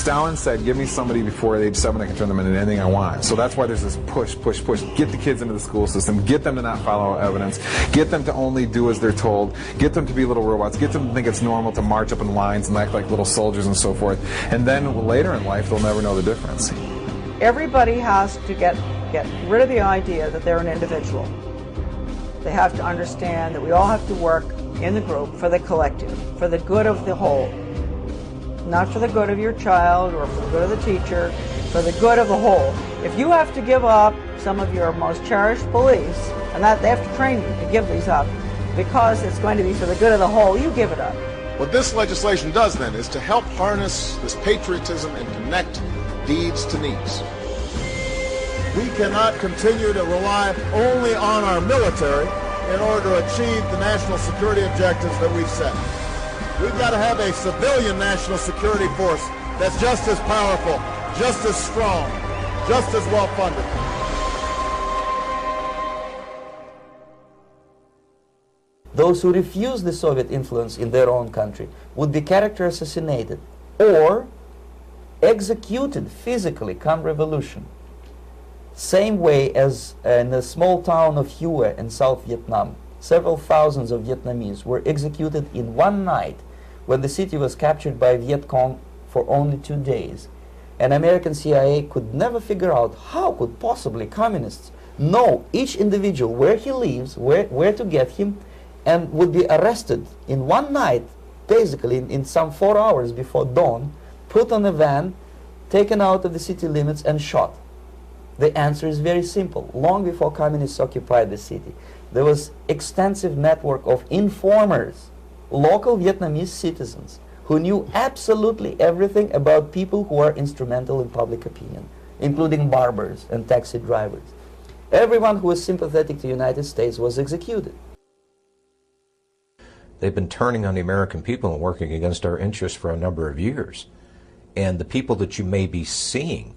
Stalin said, give me somebody before age 7, I can turn them into anything I want. So that's why there's this push. Get the kids into the school system, get them to not follow evidence, get them to only do as they're told, get them to be little robots, get them to think it's normal to march up in lines and act like little soldiers and so forth. And then later in life, they'll never know the difference. Everybody has to get rid of the idea that they're an individual. They have to understand that we all have to work in the group for the collective, for the good of the whole. Not for the good of your child or for the good of the teacher, for the good of the whole. If you have to give up some of your most cherished beliefs, and that they have to train you to give these up, because it's going to be for the good of the whole, you give it up. What this legislation does then is to help harness this patriotism and connect deeds to needs. We cannot continue to rely only on our military in order to achieve the national security objectives that we've set. We've got to have a civilian national security force that's just as powerful, just as strong, just as well funded. Those who refuse the Soviet influence in their own country would be character assassinated or executed physically come revolution. Same way as in the small town of Hue in South Vietnam, several thousands of Vietnamese were executed in one night when the city was captured by Viet Cong for only 2 days. And American CIA could never figure out how could possibly communists know each individual, where he lives, where to get him, and would be arrested in one night, basically in some 4 hours before dawn, put on a van, taken out of the city limits and shot. The answer is very simple. Long before communists occupied the city, there was extensive network of informers, local Vietnamese citizens, who knew absolutely everything about people who are instrumental in public opinion, including barbers and taxi drivers. Everyone who was sympathetic to the United States was executed. They've been turning on the American people and working against our interests for a number of years. And the people that you may be seeing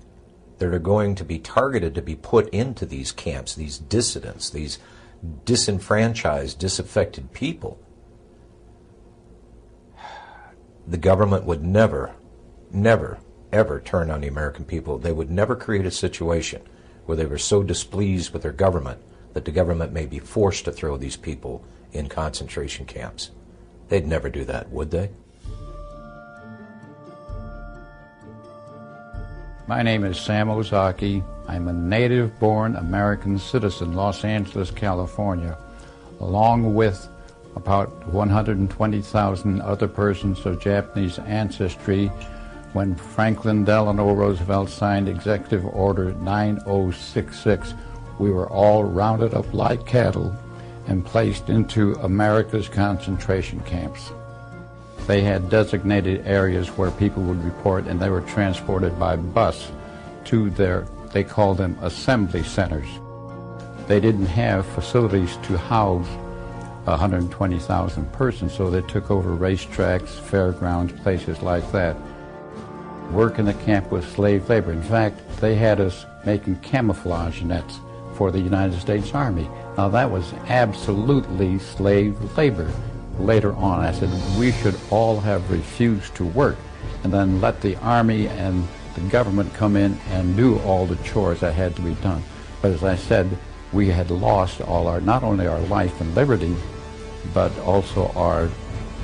that are going to be targeted to be put into these camps, these dissidents, these disenfranchised, disaffected people, the government would never, ever turn on the American people. They would never create a situation where they were so displeased with their government that the government may be forced to throw these people in concentration camps. They'd never do that, would they? My name is Sam Ozaki. I'm a native-born American citizen, Los Angeles, California, along with about 120,000 other persons of Japanese ancestry when Franklin Delano Roosevelt signed Executive Order 9066. We were all rounded up like cattle and placed into America's concentration camps. They had designated areas where people would report, and they were transported by bus to their, they called them assembly centers. They didn't have facilities to house 120,000 persons, so they took over racetracks, fairgrounds, places like that. Work in the camp was slave labor. In fact, they had us making camouflage nets for the United States Army. Now that was absolutely slave labor. Later on, I said, we should all have refused to work and then let the Army and the government come in and do all the chores that had to be done. But as I said, we had lost all our, not only our life and liberty, but also our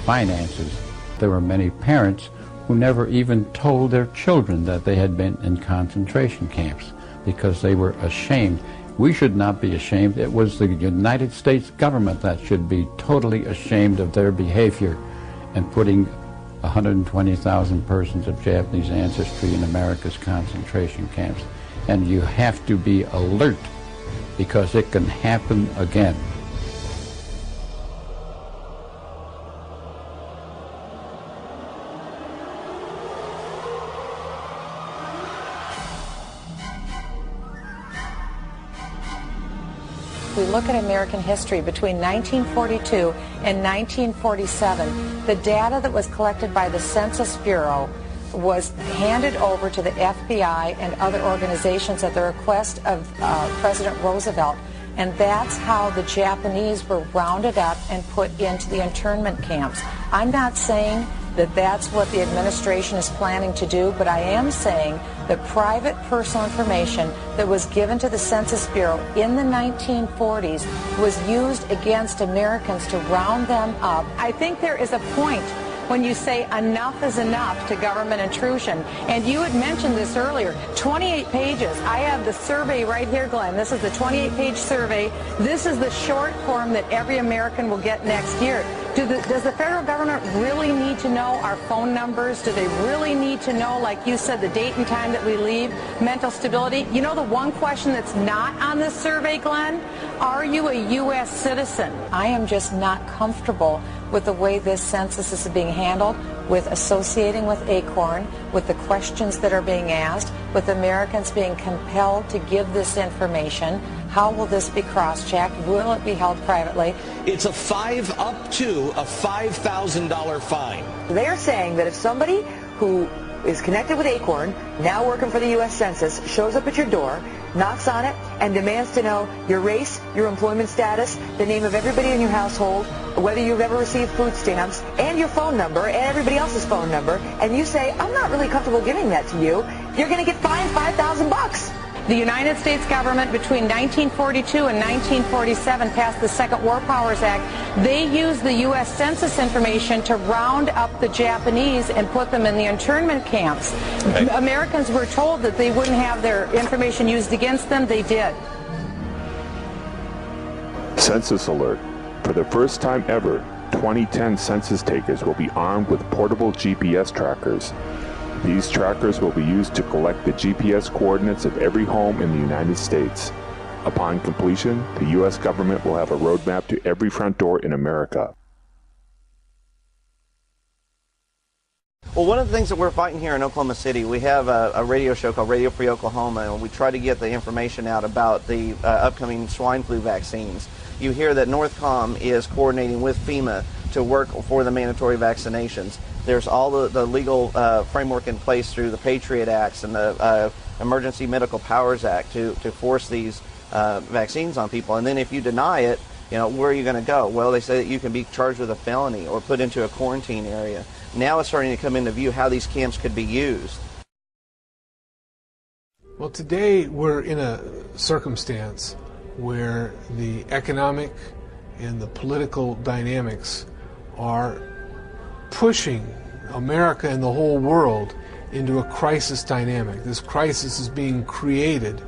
finances. There were many parents who never even told their children that they had been in concentration camps because they were ashamed. We should not be ashamed. It was the United States government that should be totally ashamed of their behavior and putting 120,000 persons of Japanese ancestry in America's concentration camps. And you have to be alert because it can happen again. We look at American history between 1942 and 1947, the data that was collected by the Census Bureau was handed over to the FBI and other organizations at the request of President Roosevelt, and that's how the Japanese were rounded up and put into the internment camps. I'm not saying that that's what the administration is planning to do, but I am saying that private personal information that was given to the Census Bureau in the 1940s was used against Americans to round them up. I think there is a point when you say enough is enough to government intrusion. And you had mentioned this earlier, 28 pages. I have the survey right here, Glenn. This is the 28-page survey. This is the short form that every American will get next year. Does the federal government really need to know our phone numbers? Do they really need to know, like you said, the date and time that we leave, mental stability? You know the one question that's not on this survey, Glenn? Are you a U.S. citizen? I am just not comfortable with the way this census is being handled, with associating with ACORN, with the questions that are being asked, with Americans being compelled to give this information. How will this be cross-checked? Will it be held privately? It's up to a $5,000 fine. They're saying that if somebody who is connected with ACORN, now working for the U.S. Census, shows up at your door, knocks on it, and demands to know your race, your employment status, the name of everybody in your household, whether you've ever received food stamps, and your phone number, and everybody else's phone number, and you say, I'm not really comfortable giving that to you, you're going to get fined $5,000. The United States government between 1942 and 1947 passed the Second War Powers Act. They used the U.S. Census information to round up the Japanese and put them in the internment camps. Okay. Americans were told that they wouldn't have their information used against them. They did. Census alert. For the first time ever, 2010 census takers will be armed with portable GPS trackers. These trackers will be used to collect the GPS coordinates of every home in the United States. Upon completion, the U.S. government will have a roadmap to every front door in America. Well, one of the things that we're fighting here in Oklahoma City, we have a radio show called Radio Free Oklahoma, and we try to get the information out about the upcoming swine flu vaccines. You hear that Northcom is coordinating with FEMA to work for the mandatory vaccinations. There's all the legal framework in place through the Patriot Acts and the Emergency Medical Powers Act to force these vaccines on people. And then if you deny it, you know, where are you going to go? Well, they say that you can be charged with a felony or put into a quarantine area. Now it's starting to come into view how these camps could be used. Well, today we're in a circumstance where the economic and the political dynamics are pushing America and the whole world into a crisis dynamic. This crisis is being created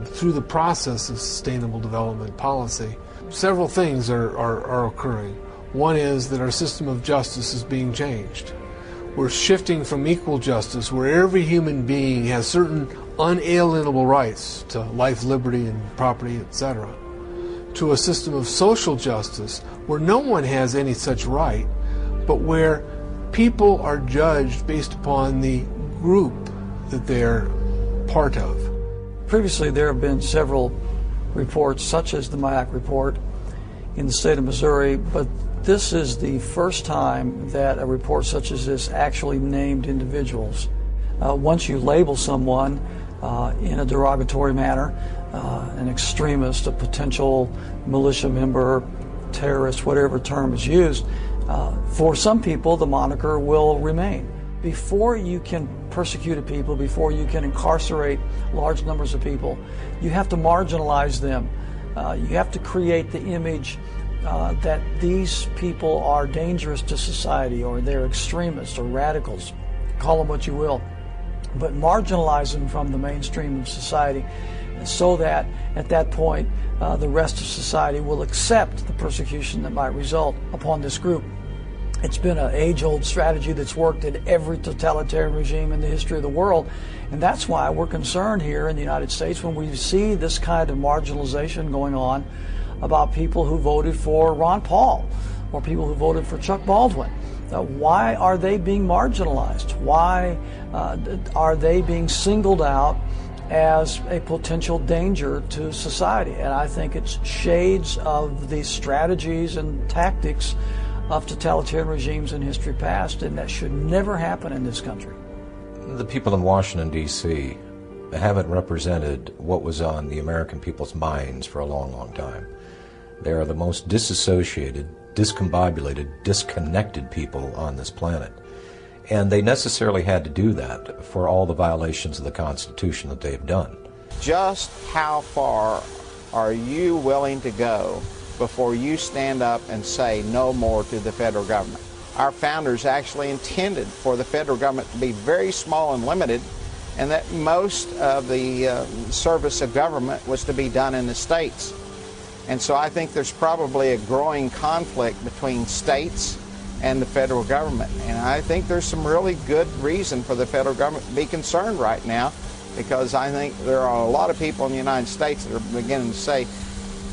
through the process of sustainable development policy. Several things are occurring. One is that our system of justice is being changed. We're shifting from equal justice, where every human being has certain unalienable rights to life, liberty, and property, etc., to a system of social justice where no one has any such right, but where people are judged based upon the group that they're part of. Previously, there have been several reports, such as the MIAC report in the state of Missouri, but this is the first time that a report such as this actually named individuals. Once you label someone in a derogatory manner, an extremist, a potential militia member, terrorist, whatever term is used, for some people the moniker will remain. Before you can persecute people, before you can incarcerate large numbers of people, you have to marginalize them. You have to create the image that these people are dangerous to society, or they're extremists or radicals, call them what you will, but marginalize them from the mainstream of society so that at that point the rest of society will accept the persecution that might result upon this group. It's been an age-old strategy that's worked in every totalitarian regime in the history of the world, and that's why we're concerned here in the United States when we see this kind of marginalization going on about people who voted for Ron Paul or people who voted for Chuck Baldwin. Why are they being marginalized? Why are they being singled out as a potential danger to society? And I think it's shades of the strategies and tactics of totalitarian regimes in history past, and that should never happen in this country. The people in Washington, D.C. haven't represented what was on the American people's minds for a long, long time. They are the most disassociated, discombobulated, disconnected people on this planet. And they necessarily had to do that for all the violations of the Constitution that they've done. Just how far are you willing to go before you stand up and say no more to the federal government? Our founders actually intended for the federal government to be very small and limited, and that most of the service of government was to be done in the states. And so I think there's probably a growing conflict between states and the federal government. And I think there's some really good reason for the federal government to be concerned right now, because I think there are a lot of people in the United States that are beginning to say,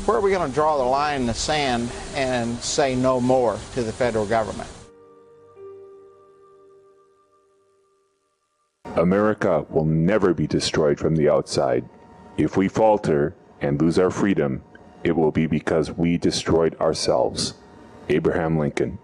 where are we going to draw the line in the sand and say no more to the federal government? America will never be destroyed from the outside. If we falter and lose our freedom, it will be because we destroyed ourselves. Abraham Lincoln.